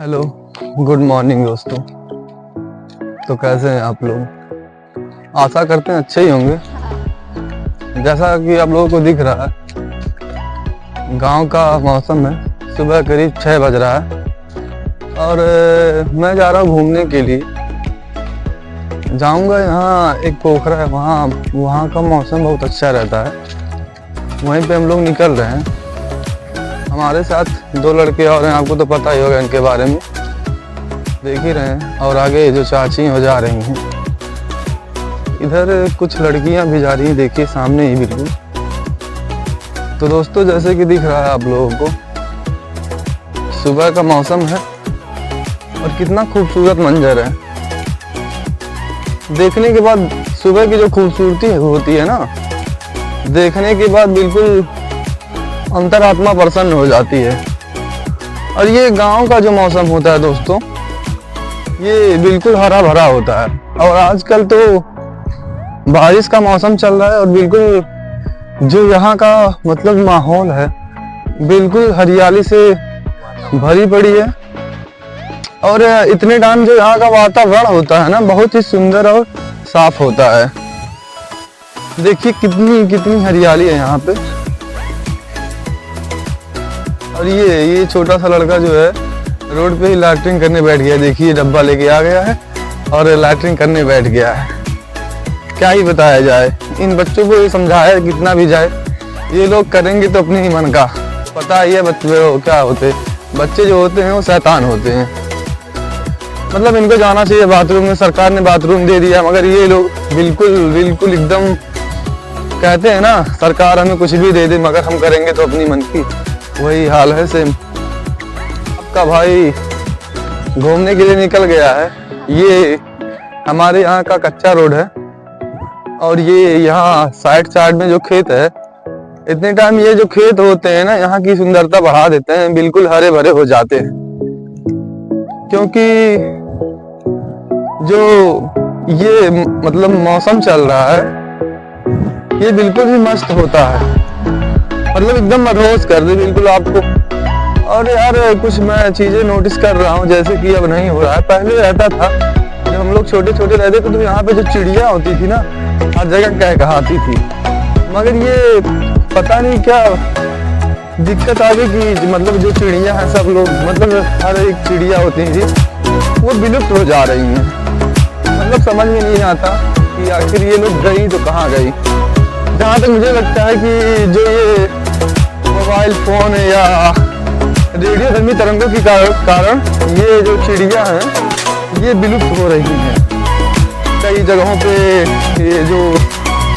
Hello, good morning दोस्तों। तो कैसे हैं आप लोग? आशा करते हैं अच्छे ही होंगे। जैसा कि आप लोगों को दिख रहा है, गांव का मौसम है। सुबह करीब 6 बज रहा है और मैं जा रहा हूँ घूमने के लिए। जाऊंगा, यहाँ एक पोखरा है, वहाँ का मौसम बहुत अच्छा रहता है। वहीं पे हम लोग निकल रहे हैं। हमारे साथ 2 लड़के और हैं, आपको तो पता ही होगा इनके बारे में, देख ही रहे हैं। और आगे जो चाची हो जा रही हैं, इधर कुछ लड़कियां भी जा रही हैं, देखिए सामने ही बिल्कुल। तो दोस्तों, जैसे कि दिख रहा है आप लोगों को, सुबह का मौसम है और कितना खूबसूरत मंजर है। देखने के बाद सुबह की जो खूबसूरती होती है ना, देखने के बाद बिल्कुल अंतरात्मा प्रसन्न हो जाती है। और ये गांव का जो मौसम होता है दोस्तों, ये बिल्कुल हरा भरा होता है। और आजकल तो बारिश का मौसम चल रहा है और बिल्कुल जो यहाँ का मतलब माहौल है, बिल्कुल हरियाली से भरी पड़ी है। और इतने टाइम जो यहाँ का वातावरण होता है ना, बहुत ही सुंदर और साफ होता है। देखिए कितनी कितनी हरियाली है यहाँ पे। और ये छोटा सा लड़का जो है, रोड पे ही लैट्रिन करने बैठ गया। देखिए डब्बा लेके आ गया है और लैट्रिन करने बैठ गया है। क्या ही बताया जाए, इन बच्चों को ये समझाया कितना भी जाए, ये लोग करेंगे तो अपने ही मन का। पता ही है बच्चे क्या होते, बच्चे जो होते हैं वो शैतान होते हैं। मतलब इनको जाना चाहिए बाथरूम में, सरकार ने बाथरूम दे दिया, मगर ये लोग बिल्कुल बिल्कुल एकदम कहते हैं ना, सरकार हमें कुछ भी दे दे मगर हम करेंगे तो अपनी मन की। वही हाल है सेम। आपका भाई घूमने के लिए निकल गया है। ये हमारे यहाँ का कच्चा रोड है और ये यहाँ साइड में जो खेत है, इतने टाइम ये जो खेत होते हैं ना, यहाँ की सुंदरता बढ़ा देते हैं, बिल्कुल हरे भरे हो जाते हैं। क्योंकि जो ये मतलब मौसम चल रहा है, ये बिल्कुल ही मस्त होता है, मतलब एकदम मदहोश कर दे बिल्कुल आपको। और यार कुछ मैं चीजें नोटिस कर रहा हूँ, जैसे कि अब नहीं हो रहा है, पहले रहता था। जब हम लोग छोटे छोटे रहते थे तो यहाँ पे जो चिड़िया होती थी ना, हर जगह कहकहाती थी। मगर ये पता नहीं क्या दिक्कत आ गई कि मतलब जो चिड़िया है, सब लोग मतलब हर एक चिड़िया होती थी, वो विलुप्त हो जा रही हैं। मतलब समझ में नहीं आता कि आखिर ये लोग गई तो कहाँ गई। जहाँ तक मुझे लगता है कि जो ये मोबाइल फोन या रेडियोधर्मी तरंगों के कारण ये जो चिड़िया हैं, ये विलुप्त हो रही हैं। कई जगहों पे ये जो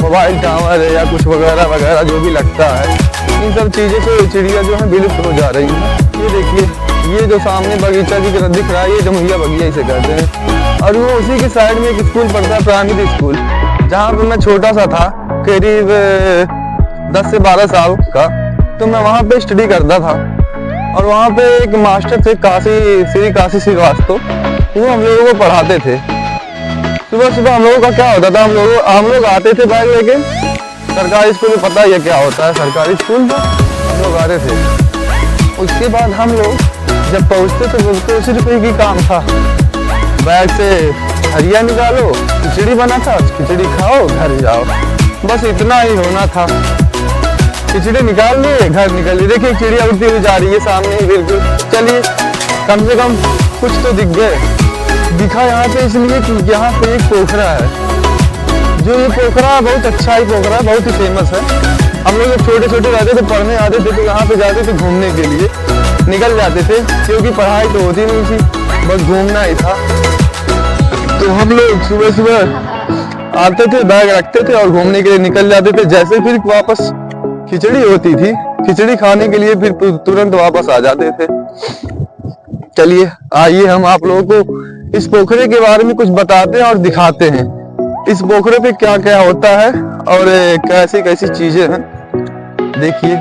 मोबाइल टावर है या कुछ वगैरह वगैरह जो भी लगता है, इन सब चीज़ों से चिड़िया जो है विलुप्त हो जा रही हैं। ये देखिए, ये जो सामने बगीचा की तरह दिख रहा है, ये जमुइया बगिया इसे कहते हैं। और वो उसी के साइड में एक स्कूल पड़ता है, प्राइमरी स्कूल, जहाँ पे मैं छोटा सा था, करीब 10 से 12 साल का। तो मैं वहाँ पे स्टडी करता था और वहाँ पे एक मास्टर थे, श्री काशी श्रीवास्तव, वो हम लोगों को पढ़ाते थे। सुबह सुबह हम लोगों का क्या होता था, हम लोग आते थे बैग लेके। सरकारी स्कूल में पता ही है क्या होता है, सरकारी स्कूल में हम लोग आ रहे थे। उसके बाद हम लोग जब पहुँचते तो बोलते सिर्फ एक ही काम था, बैग से हरिया निकालो, खिचड़ी बना था, खिचड़ी खाओ, घर जाओ, बस इतना ही होना था। खिचड़ी निकाल लिए, घर निकल लिए। देखिए चिड़िया उड़ती हुई जा रही है सामने ही बिल्कुल। चलिए, कम से कम कुछ तो दिख गए। दिखा यहाँ पे इसलिए कि यहाँ पे एक पोखरा है। जो ये पोखरा बहुत अच्छा ही पोखरा है, बहुत ही फेमस है। हम लोग जब छोटे छोटे रहते थे, पढ़ने आते थे, तो यहाँ पे जाते थे घूमने के लिए, निकल जाते थे, क्योंकि पढ़ाई तो होती नहीं थी, बस घूमना ही था। तो हम लोग सुबह सुबह आते थे, बैग रखते थे और घूमने के लिए निकल जाते थे। जैसे फिर वापस खिचड़ी होती थी, खिचड़ी खाने के लिए फिर तुरंत वापस आ जाते थे। चलिए आइए हम आप लोगों को इस पोखरे के बारे में कुछ बताते हैं और दिखाते हैं, इस पोखरे पे क्या क्या होता है और कैसी कैसी चीजें हैं। देखिए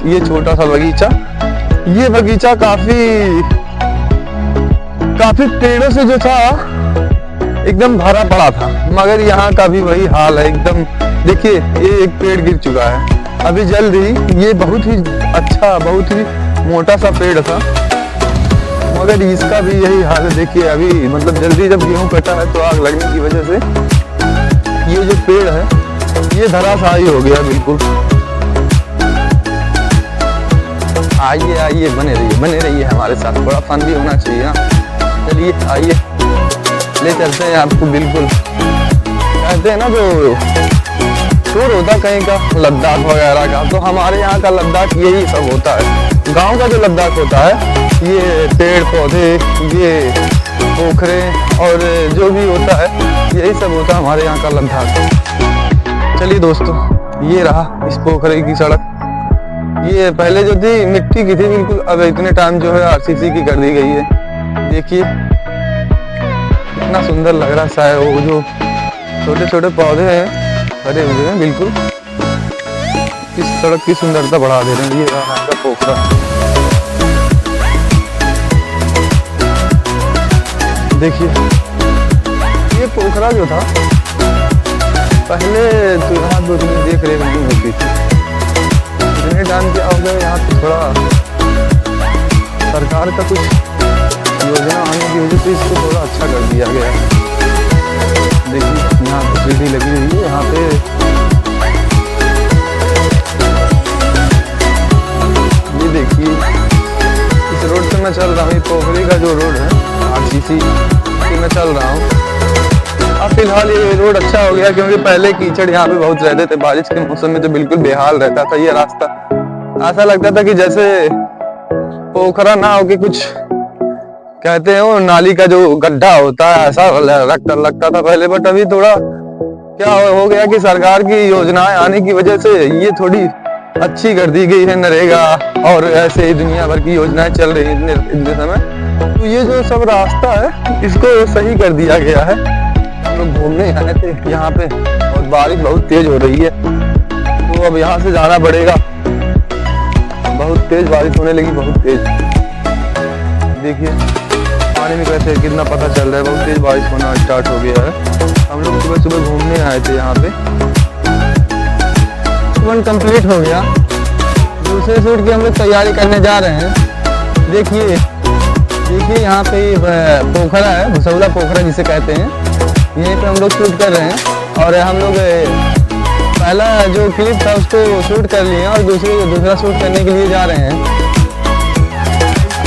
ये छोटा सा बगीचा, ये बगीचा काफी पेड़ों से जो था एकदम भरा पड़ा था, मगर यहाँ का भी वही हाल है एकदम। देखिए ये एक पेड़ गिर चुका है अभी जल्द ही। ये बहुत ही अच्छा, बहुत ही मोटा सा पेड़ था, मगर इसका भी यही हाल है। देखिए अभी मतलब जल्दी जब गेहूं कटा है तो आग लगने की वजह से ये जो पेड़ है ये धराशायी हो गया बिल्कुल। आइए आइए, बने रहिए हमारे साथ, थोड़ा फन भी होना चाहिए ना। चलिए आइए ले चलते हैं आपको। बिल्कुल कहते हैं ना जो टूर होता कहीं का लद्दाख वगैरह का, तो हमारे यहाँ का लद्दाख यही सब होता है। गांव का जो लद्दाख होता है ये पेड़ पौधे, ये पोखरे और जो भी होता है यही सब होता है हमारे यहाँ का लद्दाख। चलिए दोस्तों, ये रहा इस पोखरे की सड़क। ये पहले जो थी मिट्टी की थी बिल्कुल, अब इतने टाइम जो है आरसीसी की कर दी गई है। देखिए कितना सुंदर लग रहा है। शायद वो जो छोटे छोटे पौधे हैं हरे हुए हैं बिल्कुल, इस सड़क की सुंदरता बढ़ा दे रहे हैं। ये रहा का पोखरा। देखिए ये पोखरा जो था पहले तो यहाँ दो दिन देख रेख नहीं होती थी। इतने टाइम क्या हो गया, यहाँ पे थोड़ा सरकार का कुछ योजना आने की वजह से इसको थोड़ा अच्छा कर दिया गया है। देखिए यहाँ पे सीढ़ी लगी हुई है। यहाँ पे ये देखिए इस रोड से मैं चल रहा हूँ, पोखरी का जो रोड है आरसीसी से मैं चल रहा हूँ। अब फिलहाल ये रोड अच्छा हो गया क्योंकि पहले कीचड़ यहाँ पे बहुत रहते थे। बारिश के मौसम में तो बिल्कुल बेहाल रहता था ये रास्ता। ऐसा लगता था कि जैसे पोखरा ना हो के कुछ कहते हैं वो नाली का जो गड्ढा होता है, ऐसा लगता था पहले। बट अभी थोड़ा क्या हो गया कि सरकार की योजनाएं आने की वजह से ये थोड़ी अच्छी कर दी गई है। नरेगा और ऐसे ही दुनिया भर की योजनाएं चल रही है इतने समय। तो ये जो सब रास्ता है इसको सही कर दिया गया है। हम लोग घूमने आए थे यहाँ पे और बारिश बहुत तेज हो रही है, तो अब यहाँ से जाना पड़ेगा। बहुत तेज बारिश होने लगी, बहुत तेज। देखिए पानी में कैसे कितना पता चल रहा है, बहुत तेज बारिश होना स्टार्ट हो गया है। हम लोग सुबह सुबह घूमने आए थे यहाँ पे। वन कंप्लीट हो गया, दूसरे शूट की हम लोग तैयारी करने जा रहे हैं। देखिए यहाँ पे पोखरा है, भुसौला पोखरा जिसे कहते हैं। यहीं पे हम लोग शूट कर रहे हैं और हम लोग पहला जो क्लिप था उसको शूट कर लिए और दूसरा शूट करने के लिए जा रहे हैं।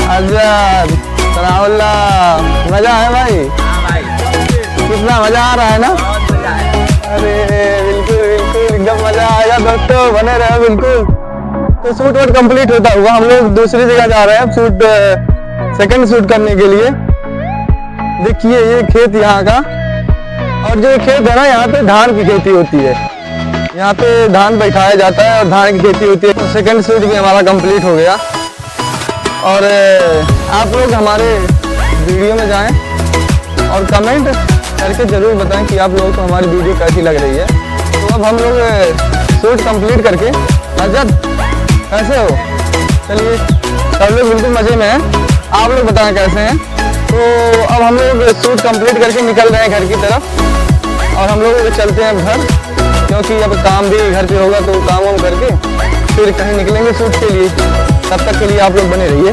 आजाद सलामुल्लाह, मजा है भाई? कितना मजा आ रहा है ना? अरे बिल्कुल बिल्कुल एकदम मजा आएगा दोस्तों, बने रहे बिल्कुल। तो शूट वूट कंप्लीट होता हुआ हम लोग दूसरी जगह जा रहे हैं शूट, सेकंड शूट करने के लिए। देखिए ये खेत यहाँ का, और जो खेत है ना यहाँ पे धान की खेती होती है। यहाँ पे धान बैठाया जाता है और धान की खेती होती है। तो सेकंड शूट भी हमारा कंप्लीट हो गया। और आप लोग हमारे वीडियो में जाएं और कमेंट करके ज़रूर बताएं कि आप लोगों को हमारी वीडियो कैसी लग रही है। तो अब हम लोग शूट कंप्लीट करके, अजब कैसे हो? चलिए सब लोग बिल्कुल मज़े में हैं, आप लोग बताएं कैसे हैं। तो अब हम लोग शूट कंप्लीट करके निकल रहे हैं घर की तरफ और हम लोग चलते हैं घर, क्योंकि अब काम भी घर पे होगा तो काम वाम करके फिर कहीं निकलेंगे शूट के लिए। तब तक के लिए आप लोग बने रहिए।